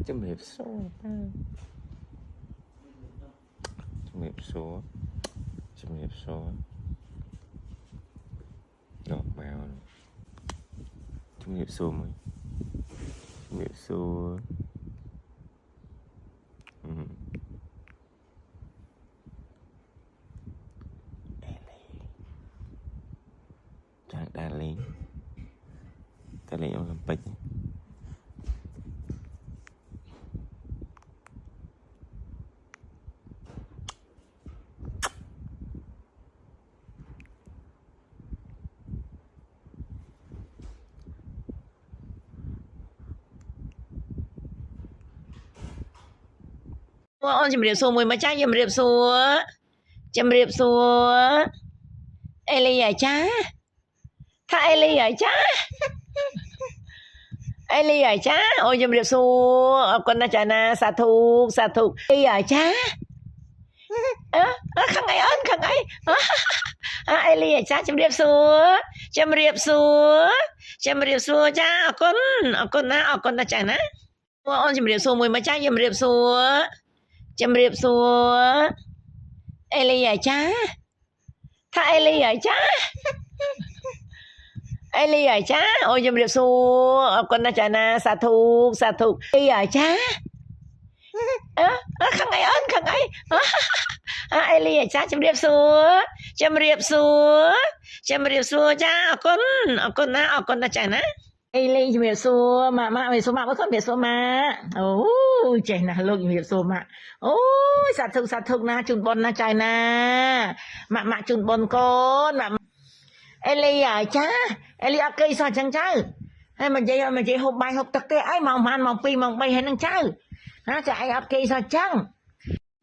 ជំរាបសួរជំរាបសួរជំរាបសួរដកបាវជំរាបសួរមួយជំរាបសួរចាស់ដើរលេងតែលេងអូឡ িম্প ិកអូនជំរាបសួរមួយមកចាស់ជំរាបសួរជំរាបសួរអេលីអាចាថាអេលីអាចាអេលីអាចាអូជំរាបសួរអរគុណណាស់ចាណាសាធុសាធុអេអាចាខាងអីអូនខាងអីអេលីអាចាជំរាបសួរជំរាបសួរជំរាបសួរចាអរគុណណាចាណាអូនជំរាបសួរមួយមកចាស់ជំរាបសួរជំរាបសួរអេលីអាចាថាអេលីអាចាអេលីអាចាអូជំរាបសួរអរគុណណាស់ចាណាសាធុសាធុអេអាចាខាងអីអូនខាងអីអេលីអាចាជំរាបសួរជំរាបសួរជំរាបសួរចាអរគុណណាចាណាអេលីជំរាបសួរម៉ាក់ជំរាបសួរម៉ាក់បើគាត់ជំរាបសួរម៉ាក់អូចេះណាស់លោកជំរាបសួរម៉ាក់អូយសាធុណាជូនបុណ្យណាចាណាម៉ាក់ជូនបុណ្យកូនម៉ាក់អេលីអាចាអេលីអត់គេសោះចឹងចៅហើយមកនិយាយហូបបាយហូបទឹកទេអីម៉ោងប៉ុន្មានម៉ោង2ម៉ោង3ហើយនឹងចៅណាចាឯងអត់គេសោះចឹង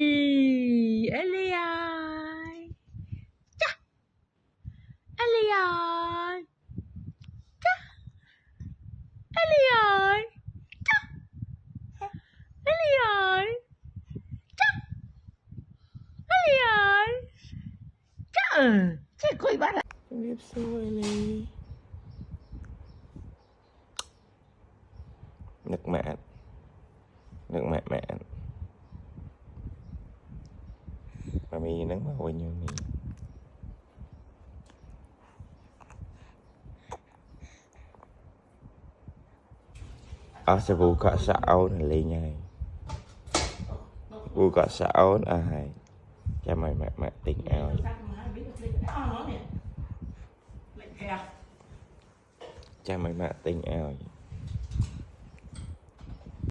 អេលីអាចាអេលីអាចាអេលីអាចាអេលីអាចាអេលីអាចាចេះគួយបានជំរាបសួរអេលីនឹកម៉ាក់ម៉ាក់មីហ្នឹងមកវិញមីអស់សាវូកក់សាអូនលេងហើយវូកក់សាអូនអស់ហើយចាំឲ្យម៉ាក់ទិញឲ្យចាំឲ្យម៉ាក់ទិញឲ្យ